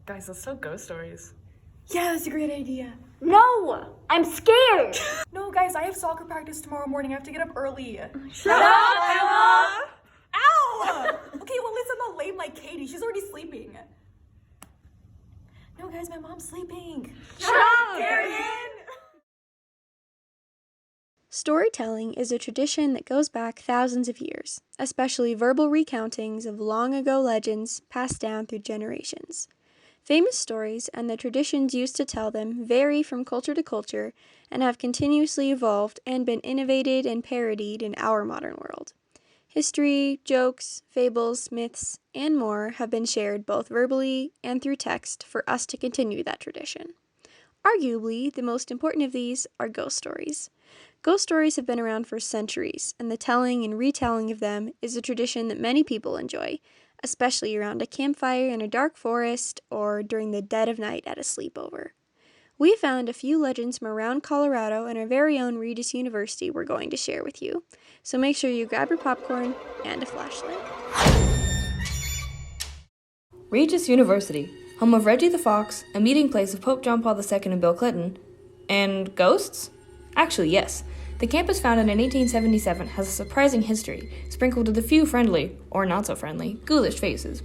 Guys, let's tell ghost stories. Yeah, that's a great idea. No! I'm scared! No, guys, I have soccer practice tomorrow morning. I have to get up early. Shut up, Emma! Ow! Okay, well, at least I'm not lame like Katie. She's already sleeping. No, guys, my mom's sleeping. Shut up, Darian! Storytelling is a tradition that goes back thousands of years, especially verbal recountings of long-ago legends passed down through generations. Famous stories and the traditions used to tell them vary from culture to culture and have continuously evolved and been innovated and parodied in our modern world. History, jokes, fables, myths, and more have been shared both verbally and through text for us to continue that tradition. Arguably, the most important of these are ghost stories. Ghost stories have been around for centuries, and the telling and retelling of them is a tradition that many people enjoy, especially around a campfire in a dark forest or during the dead of night at a sleepover. We found a few legends from around Colorado and our very own Regis University we're going to share with you, so make sure you grab your popcorn and a flashlight. Regis University, home of Reggie the Fox, a meeting place of Pope John Paul II and Bill Clinton. And ghosts? Actually, yes. The campus, founded in 1877, has a surprising history, sprinkled with a few friendly, or not so friendly, ghoulish faces.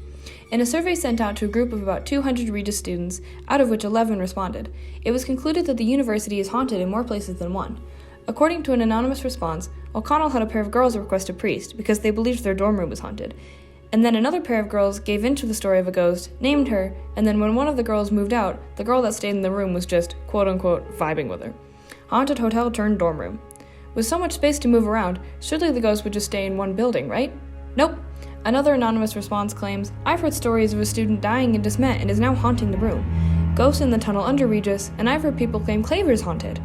In a survey sent out to a group of about 200 Regis students, out of which 11 responded, it was concluded that the university is haunted in more places than one. According to an anonymous response, O'Connell had a pair of girls request a priest because they believed their dorm room was haunted. And then another pair of girls gave in to the story of a ghost, named her, and then when one of the girls moved out, the girl that stayed in the room was just, quote-unquote, vibing with her. Haunted hotel turned dorm room. With so much space to move around, surely the ghost would just stay in one building, right? Nope. Another anonymous response claims, I've heard stories of a student dying in Desmet and is now haunting the room. Ghosts in the tunnel under Regis, and I've heard people claim Claver's haunted.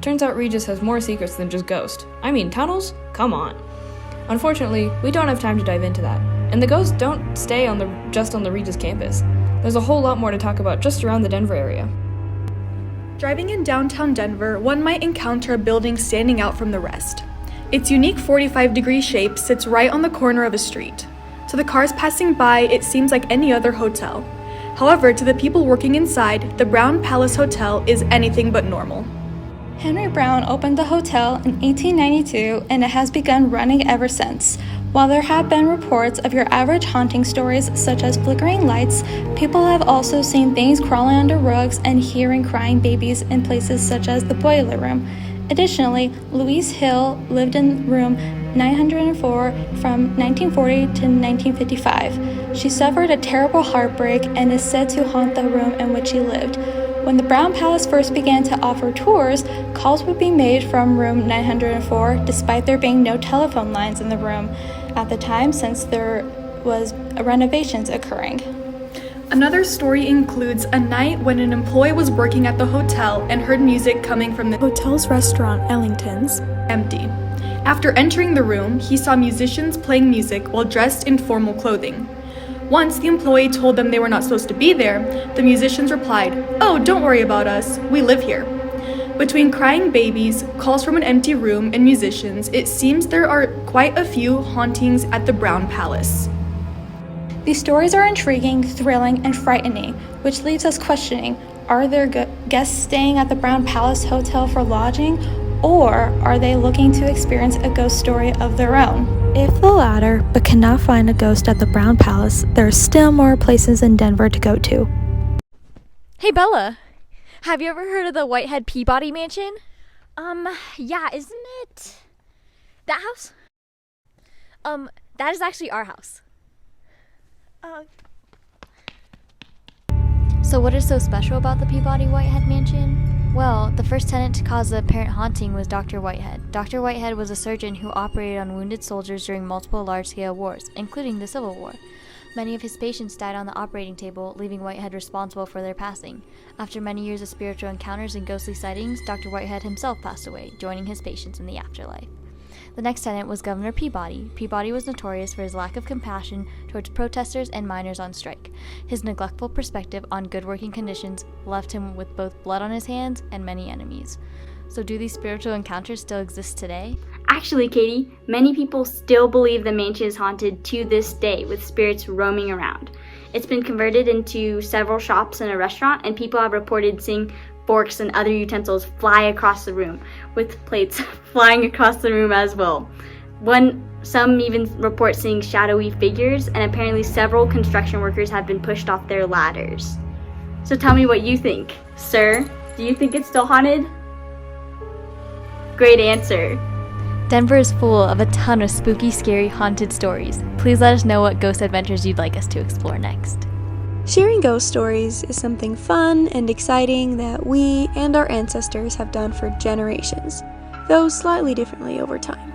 Turns out Regis has more secrets than just ghosts. I mean, tunnels? Come on. Unfortunately, we don't have time to dive into that. And the ghosts don't stay just on the Regis campus. There's a whole lot more to talk about just around the Denver area. Driving in downtown Denver, one might encounter a building standing out from the rest. Its unique 45-degree shape sits right on the corner of a street. To the cars passing by, it seems like any other hotel. However, to the people working inside, the Brown Palace Hotel is anything but normal. Henry Brown opened the hotel in 1892 and it has begun running ever since. While there have been reports of your average haunting stories such as flickering lights, people have also seen things crawling under rugs and hearing crying babies in places such as the boiler room. Additionally, Louise Hill lived in room 904 from 1940 to 1955. She suffered a terrible heartbreak and is said to haunt the room in which she lived. When the Brown Palace first began to offer tours, calls would be made from room 904 despite there being no telephone lines in the room at the time since there was renovations occurring. Another story includes a night when an employee was working at the hotel and heard music coming from the hotel's restaurant, Ellington's, empty. After entering the room, he saw musicians playing music while dressed in formal clothing. Once the employee told them they were not supposed to be there, the musicians replied, "Oh, don't worry about us, we live here." Between crying babies, calls from an empty room, and musicians, it seems there are quite a few hauntings at the Brown Palace. These stories are intriguing, thrilling, and frightening, which leaves us questioning, are there guests staying at the Brown Palace Hotel for lodging, or are they looking to experience a ghost story of their own? If the latter, but cannot find a ghost at the Brown Palace, there are still more places in Denver to go to. Hey, Bella. Have you ever heard of the Whitehead Peabody Mansion? Yeah, isn't it that house? That is actually our house. So what is so special about the Peabody Whitehead Mansion? Well, the first tenant to cause the apparent haunting was Dr. Whitehead. Dr. Whitehead was a surgeon who operated on wounded soldiers during multiple large-scale wars, including the Civil War. Many of his patients died on the operating table, leaving Whitehead responsible for their passing. After many years of spiritual encounters and ghostly sightings, Dr. Whitehead himself passed away, joining his patients in the afterlife. The next tenant was Governor Peabody. Peabody was notorious for his lack of compassion towards protesters and miners on strike. His neglectful perspective on good working conditions left him with both blood on his hands and many enemies. So do these spiritual encounters still exist today? Actually, Katie, many people still believe the mansion is haunted to this day, with spirits roaming around. It's been converted into several shops and a restaurant, and people have reported seeing forks and other utensils fly across the room, with plates flying across the room as well. Some even report seeing shadowy figures, and apparently several construction workers have been pushed off their ladders. So tell me what you think. Sir, do you think it's still haunted? Great answer. Denver is full of a ton of spooky, scary, haunted stories. Please let us know what ghost adventures you'd like us to explore next. Sharing ghost stories is something fun and exciting that we and our ancestors have done for generations, though slightly differently over time.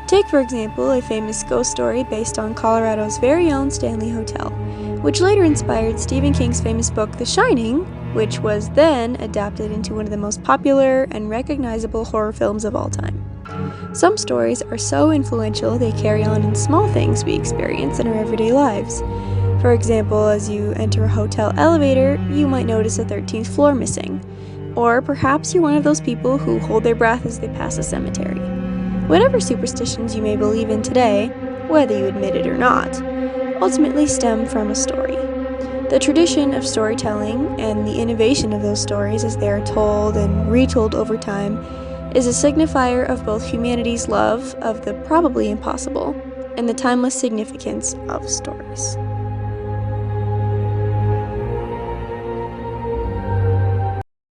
Take, for example, a famous ghost story based on Colorado's very own Stanley Hotel, which later inspired Stephen King's famous book The Shining, which was then adapted into one of the most popular and recognizable horror films of all time. Some stories are so influential they carry on in small things we experience in our everyday lives. For example, as you enter a hotel elevator, you might notice a 13th floor missing. Or perhaps you're one of those people who hold their breath as they pass a cemetery. Whatever superstitions you may believe in today, whether you admit it or not, ultimately stem from a story. The tradition of storytelling and the innovation of those stories as they are told and retold over time is a signifier of both humanity's love of the probably impossible and the timeless significance of stories.